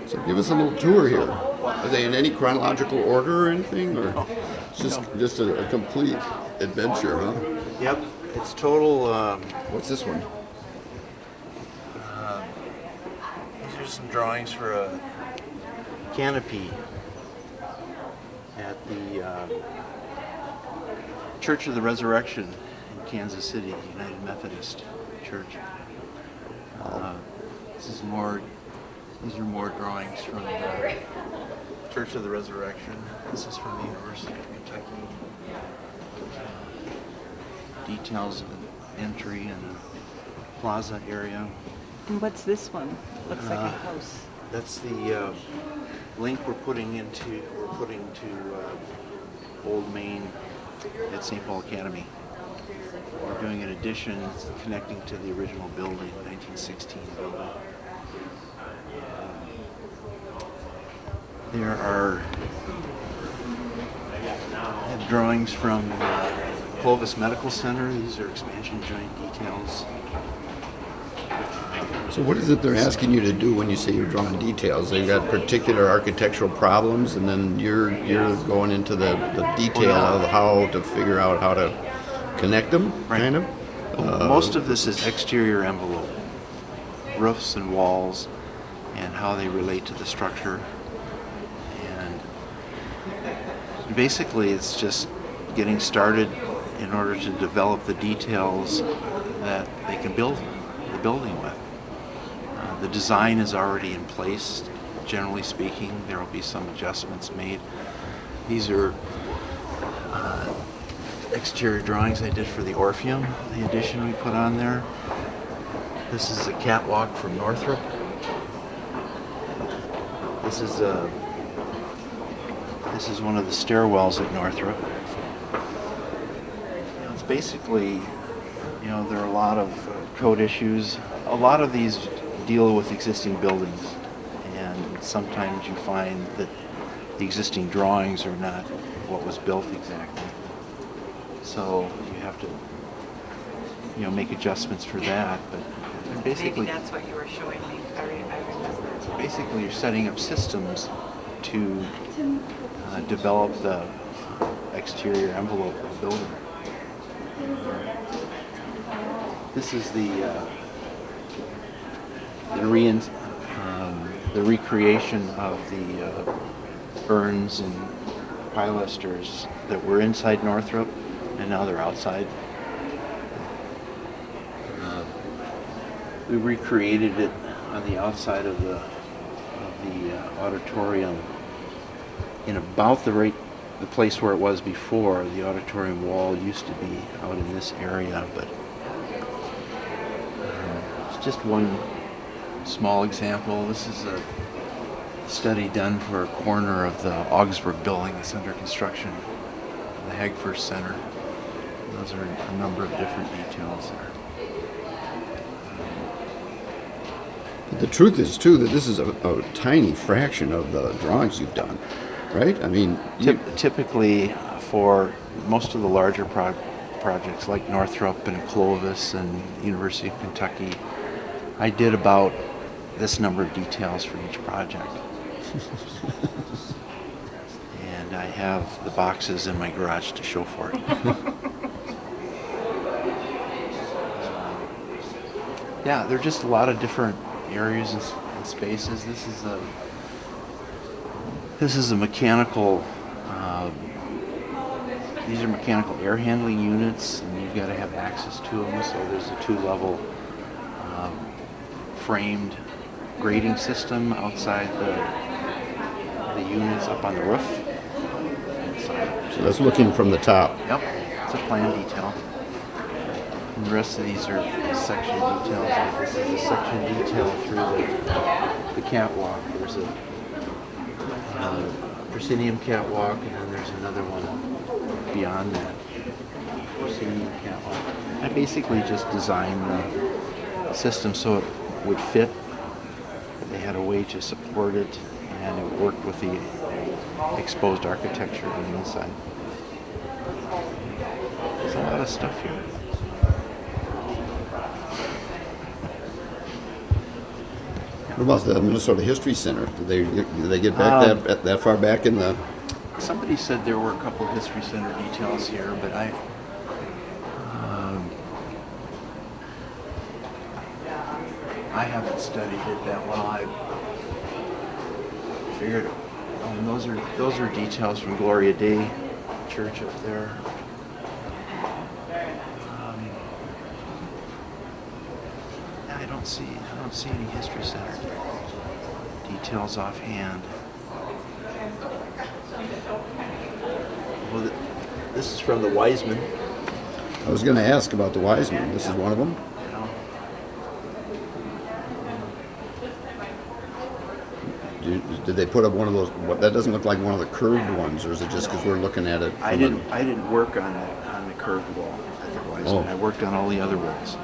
So give us a little tour here. Are they in any chronological order or anything, or just a complete adventure, huh? Yep, it's total. What's this one? These are some drawings for a canopy at the Church of the Resurrection in Kansas City, United Methodist Church. These are more drawings from the Church of the Resurrection. This is from the University of Kentucky. Details of the entry and the plaza area. And what's this one? Looks like a house. That's the link we're putting to Old Main at St. Paul Academy. We're doing an addition connecting to the original building, 1916 building. There are drawings from Clovis Medical Center. These are expansion joint details. So what is it they're asking you to do when you say you're drawing details? They've got particular architectural problems, and then you're going into the detail of how to figure out how to connect them, kind of? Most of this is exterior envelope, roofs and walls, and how they relate to the structure. And basically it's just getting started in order to develop the details that they can build the building with. The design is already in place. Generally speaking, there will be some adjustments made. These are exterior drawings I did for the Orpheum, the addition we put on there. This is a catwalk from Northrop. This is one of the stairwells at Northrop. It's basically, there are a lot of code issues. A lot of these deal with existing buildings, and sometimes you find that the existing drawings are not what was built exactly. So you have to, make adjustments for that. But basically, Maybe that's what you were showing me. I remember. Basically, you're setting up systems to develop the exterior envelope of the building. This is the recreation of the urns and pilasters that were inside Northrop, and now they're outside. We recreated it on the outside of the auditorium in about the place where it was before. The auditorium wall used to be out in this area, but it's just one small example. This is a study done for a corner of the Augsburg building that's under construction, the Hagfors Center. Those are a number of different details there. But the truth is, too, that this is a tiny fraction of the drawings you've done, right? I mean, typically for most of the larger projects like Northrop and Clovis and University of Kentucky, I did about this number of details for each project. And I have the boxes in my garage to show for it. Yeah, there are just a lot of different areas and spaces. This is a mechanical. These are mechanical air handling units, and you've got to have access to them. So there's a two-level framed grading system outside the units up on the roof. So that's looking from the top. Yep, it's a plan detail. And the rest of these are section details. This is a section detail through the catwalk. There's a proscenium catwalk, and then there's another one beyond that. Proscenium catwalk. I basically just designed the system so it would fit. They had a way to support it, and it worked with the exposed architecture on the inside. There's a lot of stuff here. about the Minnesota History Center? Did they get back that far back in the? Somebody said there were a couple History Center details here, but I haven't studied it that well. I figured, those are details from Gloria Day Church up there. I don't see any History Center details offhand. Well, this is from the Wiseman. I was going to ask about the Wiseman. This is one of them. Did they put up one of those? That doesn't look like one of the curved ones, or is it just because we're looking at it? I didn't work on the curved wall at the Wiseman. I worked on all the other walls.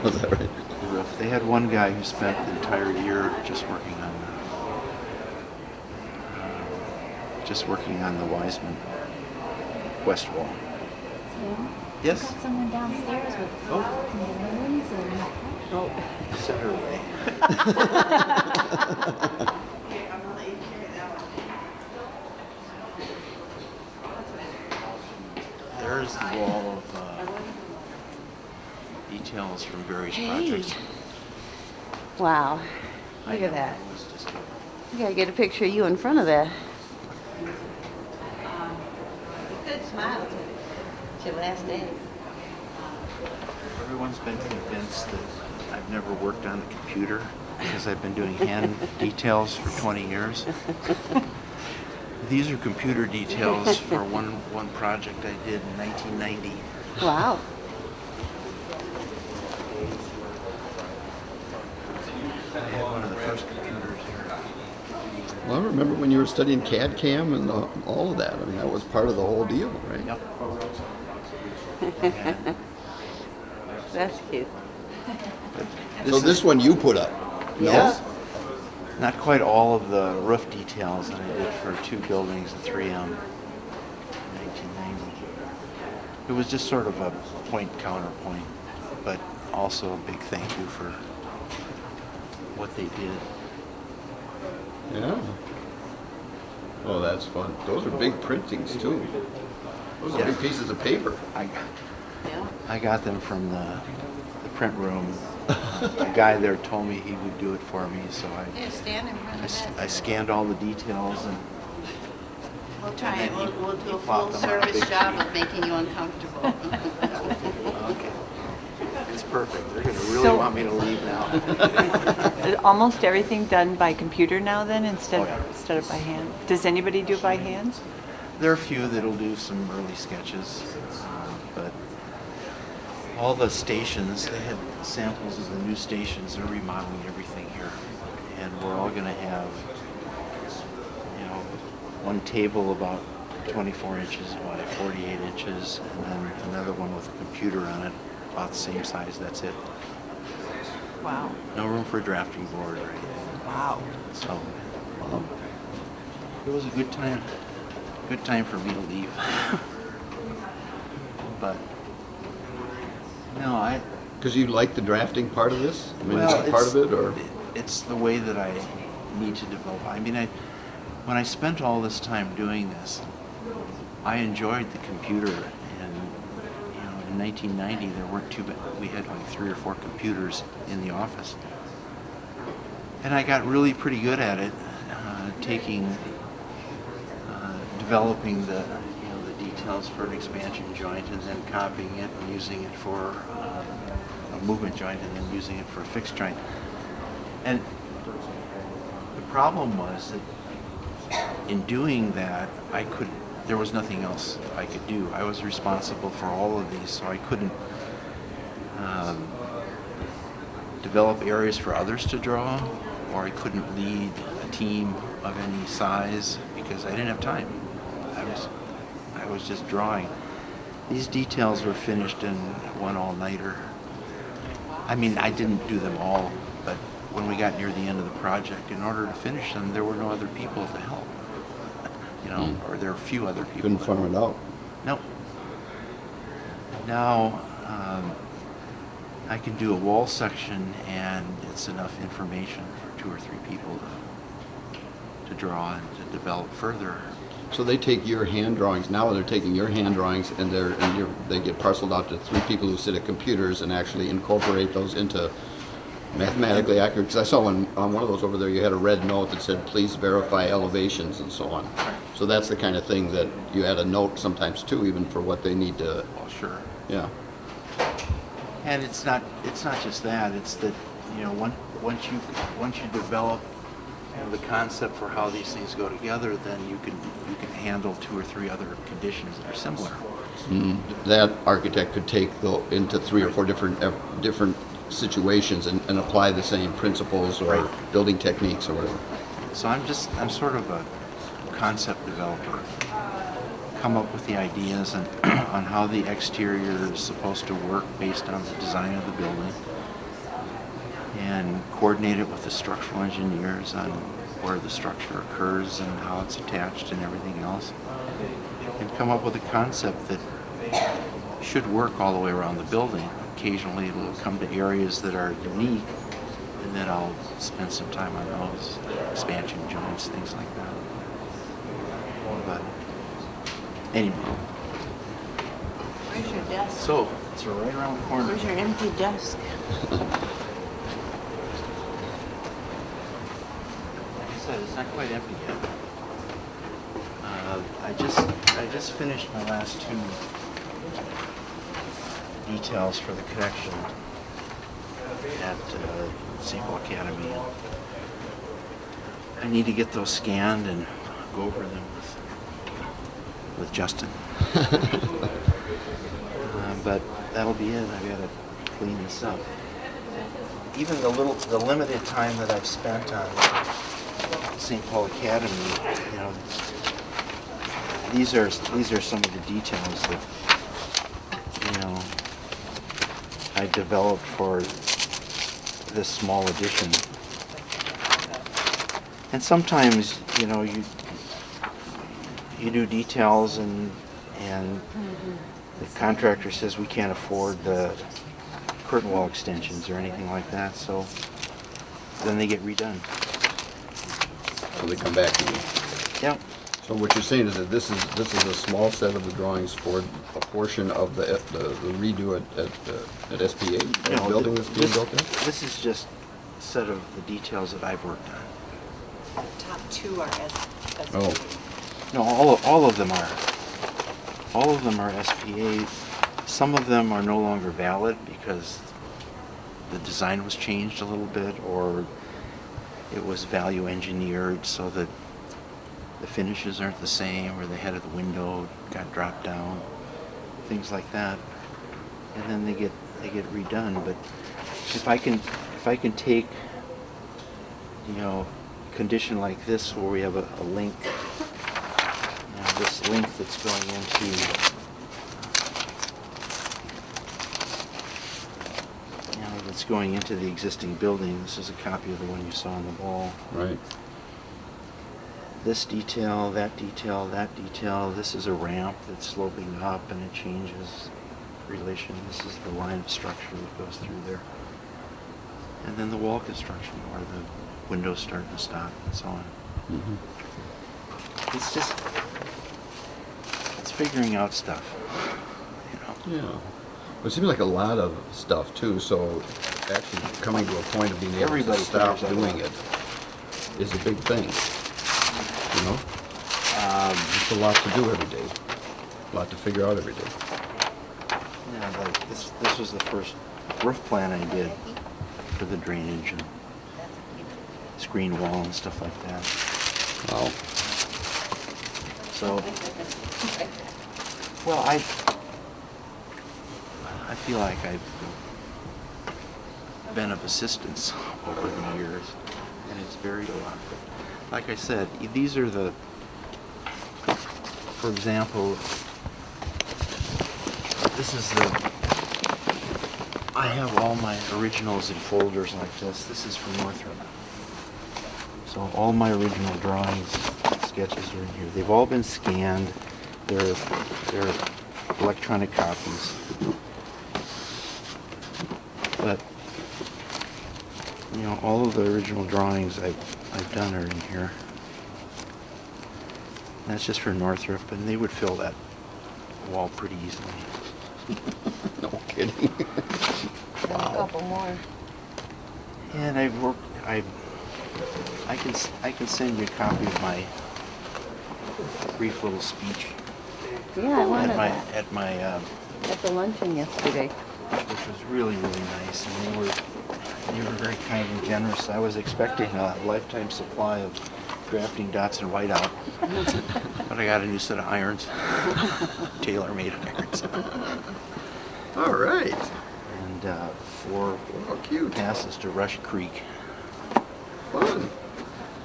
Was that right? The roof. They had one guy who spent the entire year just working on the Wiseman west wall. Tim? Yes. Got someone downstairs with balloons and Send her away. There's the wall of details from various projects. wow. I Look know, at that. it was just You gotta get a picture of you in front of that. Good smile. It's your last day. Everyone's been convinced that I've never worked on the computer because I've been doing hand details for 20 years. These are computer details for one project I did in 1990. Wow. I had one of the first computers here. Well, I remember when you were studying CAD CAM and all of that. I mean, that was part of the whole deal, right? Yep. That's cute. So this one you put up? Yeah. Not quite all of the roof details that I did for two buildings at 3M in 1990. It was just sort of a point counterpoint, but also a big thank you for what they did. Yeah. Oh, that's fun. Those are big printings too. Those are big pieces of paper. I got them from the print room. A guy there told me he would do it for me, so Stand in front I scanned all the details and We'll try it. We'll do a Plop full them on a service big job sheet. of making you uncomfortable. okay. It's perfect. They're going to really So- want me to leave now. Almost everything done by computer now then instead Oh, yeah. instead of by hand. Does anybody do by hand? There are a few that'll do some early sketches, but all the stations, they had samples of the new stations. They're remodeling everything here, and we're all going to have, one table about 24 inches by 48 inches, and then another one with a computer on it, about the same size. That's it. Wow. No room for a drafting board or anything. Wow. So, it was a good time. Good time for me to leave. But no, Because you like the drafting part of this? I mean, well, is that part of it, or? it's the way that I need to develop. I mean, when I spent all this time doing this, I enjoyed the computer, and in 1990 there weren't too bad. We had like 3 or 4 computers in the office, and I got really pretty good at it, developing the details for an expansion joint, and then copying it and using it for a movement joint, and then using it for a fixed joint. And the problem was that in doing that, there was nothing else I could do. I was responsible for all of these, so I couldn't develop areas for others to draw, or I couldn't lead a team of any size because I didn't have time. I was just drawing. These details were finished in one all-nighter. I mean, I didn't do them all, but when we got near the end of the project, in order to finish them, there were no other people to help. Or there were a few other people. Couldn't farm it out. Nope. Now, I can do a wall section and it's enough information for 2 or 3 people to draw and to develop further. So they take your hand drawings, now they're taking your hand drawings and they get parceled out to 3 people who sit at computers and actually incorporate those into mathematically accurate, because I saw on one of those over there, you had a red note that said, please verify elevations and so on. So that's the kind of thing that you add a note sometimes too, even for what they need to, Well, sure. yeah. And it's not just that. It's that, you know, once you develop, you know, the concept for how these things go together, then you can handle 2 or 3 other conditions that are similar. That architect could take into 3 or 4 different situations and apply the same principles or Right. building techniques or whatever. So I'm sort of a concept developer. Come up with the ideas and on how the exterior is supposed to work based on the design of the building, and coordinate it with the structural engineers on where the structure occurs and how it's attached and everything else, and come up with a concept that should work all the way around the building. Occasionally it'll come to areas that are unique, and then I'll spend some time on those, expansion joints, things like that. But anyway, Where's your desk? so it's right around the corner. Where's your empty desk? Like I said, it's not quite empty yet. I just finished my last 2 details for the connection at St. Paul Academy. I need to get those scanned and go over them with Justin. But that'll be it. I gotta clean this up. Even the limited time that I've spent on St. Paul Academy, you know, these are some of the details that, you know, I developed for this small addition. And sometimes, you know, you do details and the contractor says we can't afford the curtain wall extensions or anything like that, so then they get redone. So they come back to you. Yep. So what you're saying is that this is a small set of the drawings for a portion of the redo at SPA, the No, building that's being built there? This is just a set of the details that I've worked on. The top 2 are as Oh. No, all of them are. All of them are SPA. Some of them are no longer valid because the design was changed a little bit, or it was value engineered so that the finishes aren't the same, or the head of the window got dropped down, things like that. And then they get redone. But if I can take, you know, a condition like this where we have a link, you know, this link that's going into the existing building. This is a copy of the one you saw on the wall. Right. This detail, that detail, that detail. This is a ramp that's sloping up and it changes relation. This is the line of structure that goes through there. And then the wall construction where the windows start to stop and so on. Mm-hmm. It's figuring out stuff, you know. Yeah. It seems like a lot of stuff too, so actually coming to a point of being able Everybody to stop figures that doing out. it is a big thing. You know? It's a lot to do every day. A lot to figure out every day. Yeah, like this was the first roof plan I did for the drainage and screen wall and stuff like that. Wow. So, well, I feel like I've been of assistance over the years, and it's varied a lot. But like I said, these are the, for example, this is the, I have all my originals in folders like this. This is from Northrop. So all my original drawings, sketches are in here. They've all been scanned. They're electronic copies. But you know, all of the original drawings I've done are in here. That's just for Northrop, and they would fill that wall pretty easily. No kidding. And a couple more. And I've worked. I can send you a copy of my brief little speech Yeah, I wanted that at my at the luncheon yesterday. which was really nice, and they were very kind and generous. I was expecting a lifetime supply of drafting dots and whiteout, but I got a new set of irons, tailor-made irons, All right. and 4 Oh, cute. passes to Rush Creek. Fun.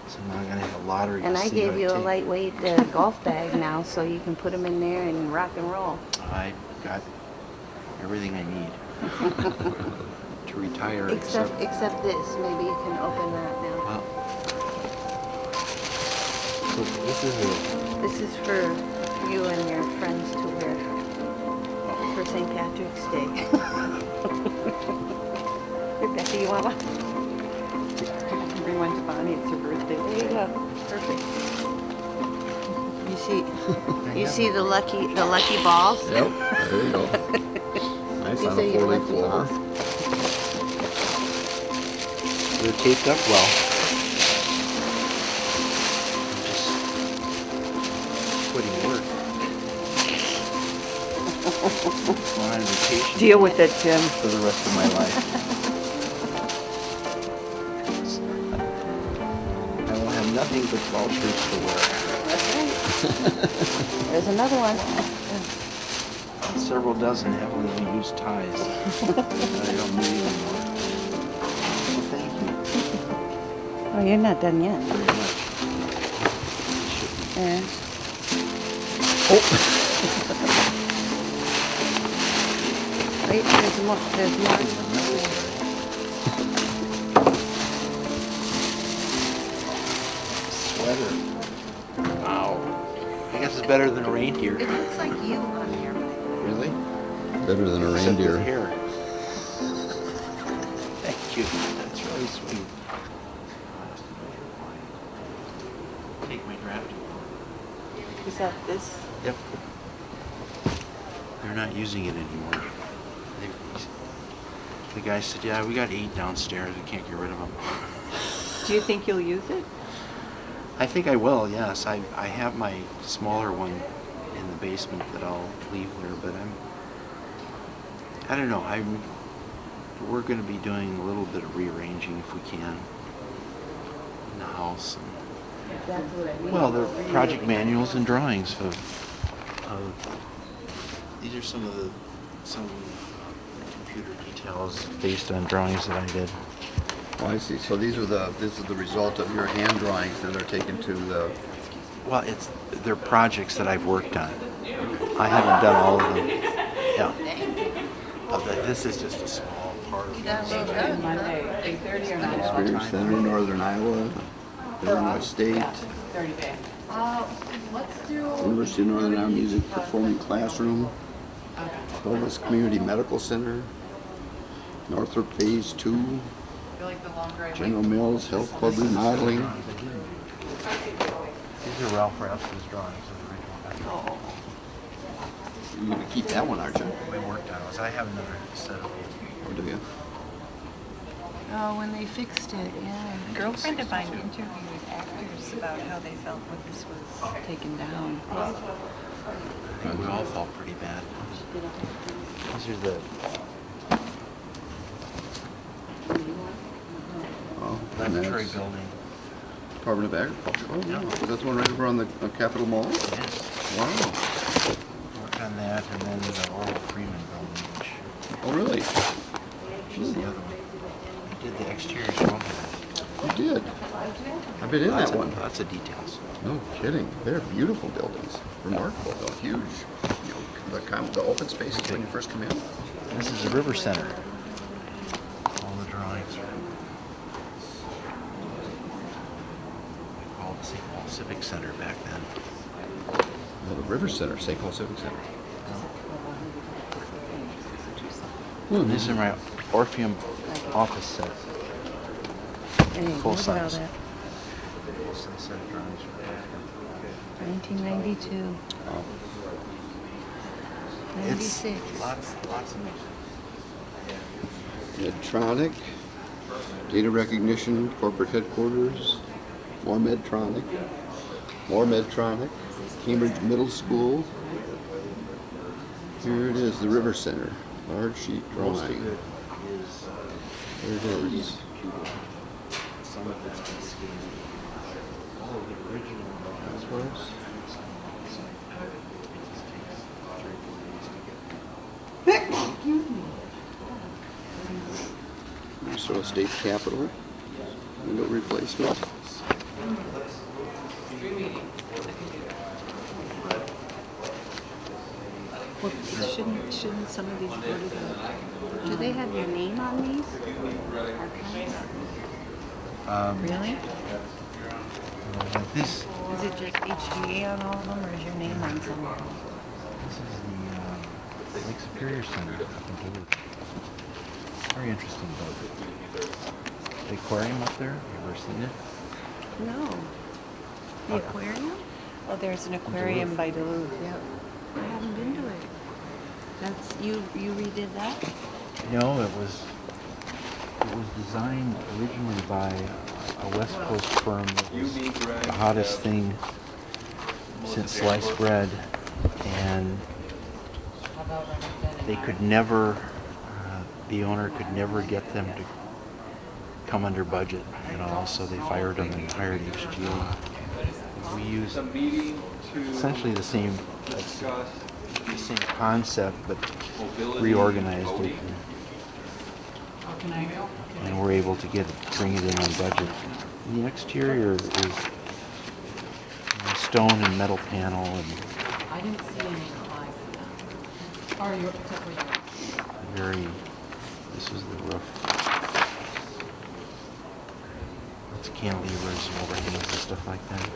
So now I'm gonna have a lottery. And to I see gave who you a take. lightweight golf bag now, so you can put them in there and rock and roll. I got everything I need. To retire. Except this. Maybe you can open that now. Well, so this is This is for you and your friends to wear for St. Patrick's Day. Rebecca, you want one? Bring one to Bonnie, it's her birthday. There you go. Perfect. You see the lucky balls? Yep, there you go. Nice These on are a your four-leaf lucky clover. balls. they're taped up well. I'm just putting work. I'm on vacation Deal with it, Tim. for the rest of my life. I will have nothing but ball shirts to wear. That's right. There's another one. Several dozen heavily used ties that I don't need anymore. Well, thank you Oh, you're not done yet. very much. Yeah. Wait, there's more. There's more. Sweater. Wow. I guess it's better than a reindeer. It looks like you on here. Really? Better than a Except with reindeer. hair. Thank you. That's really sweet. Take my draft. Is that this? Yep. They're not using it anymore. The guy said, "Yeah, we got 8 downstairs. We can't get rid of them." Do you think you'll use it? I think I will. Yes, I have my smaller one in the basement that I'll leave there, but I don't know. We're going to be doing a little bit of rearranging if we can in the house. That's what I mean. Well, they're project manuals and drawings of these are some computer details based on drawings that I did. Oh, I see. So this is the result of your hand drawings that are taken to the. Well, they're projects that I've worked on. I haven't done all of them. Yeah. This is just a small part of it. Monday, 8:30 or 9 Experience Center, Northern Iowa, Illinois State, University of Northern Iowa Music Performing Classroom, Clovis Community Medical Center, Northrop Phase 2, General Mills Health Club Remodeling. These are Ralph Rasmussen's drawings of the original. You're going to keep that one, aren't you? We worked on those. I have another set of Or do you? Oh, when they fixed it, yeah. A girlfriend of mine interviewed actors about how they felt when this was taken down. I think we all felt pretty bad. These are the Oh, laboratory that's building. Department of Agriculture. Oh, Yeah. no. That's one right over on the Capitol Mall? Yes. Wow. Worked on that, and then the Oral Freeman building, which Oh, really? is the other one. I did the exterior showing that. You did. I've been in that one. Lots of details. No kidding. They're beautiful buildings. Remarkable, though. Huge. You know, the open spaces when you first come in. This is the River Center. All the drawings are. We called it St. Paul Civic Center back then. The River Center, St. Paul Civic Center. These are my Orpheum office set. Hey, Full what about size. that? Full size set of drawings from Orpheum. 1992. It's 96. lots of Medtronic, data recognition, corporate headquarters, more Medtronic, Cambridge Middle School. Here it is, the River Center, large sheet most of drawing. it is There it is. computer. Some of it's been scanned. All of the original drawings were it just takes 3 or 4 days to get. Minnesota State Capitol, window replacement. Well, shouldn't some of these go to the... Do they have your name on these? Archives? Really? Like this. Is it just HGA on all of them, or is your name on some of them? This is the Lake Superior Center up in Duluth. Very interesting building. The aquarium up there, you ever seen it? No. The aquarium? Oh, there's an aquarium by Duluth, yep. I haven't been to it. That's, you redid that? No, it was designed originally by a West Coast firm that was the hottest thing since sliced bread, and they could never, the owner could never get them to come under budget, so they fired them and hired HGA. We used essentially the same concept, but reorganized it, and we're able to bring it in on budget. The exterior is stone and metal panel, and I didn't see any supplies in that. Or your, except for yours. this is the roof. It's cantilevers and overhangs and stuff like that.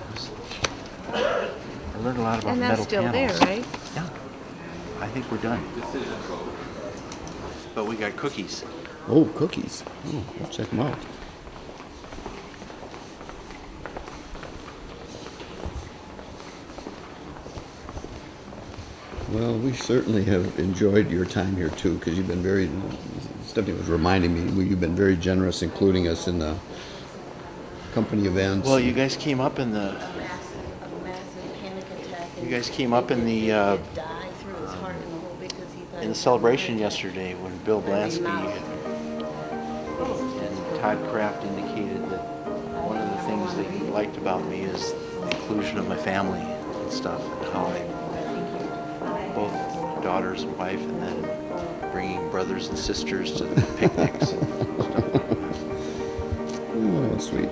I learned a lot about And metal that's still panels. there, right? Yeah. I think we're done. But we got cookies. Oh, cookies. Oh, I'll check them out. Well, we certainly have enjoyed your time here too, because you've been very, Stephanie was reminding me, you've been very generous including us in the company events. Well, you guys came up in the A massive panic attack. You guys came up in the died through his heart in the hole because he thought in the celebration yesterday when Bill Blansky and Todd Kraft indicated that one of the things that he liked about me is the inclusion of my family and stuff, and how I both daughters and wife, and then bringing brothers and sisters to the picnics and stuff like that. Oh, sweet.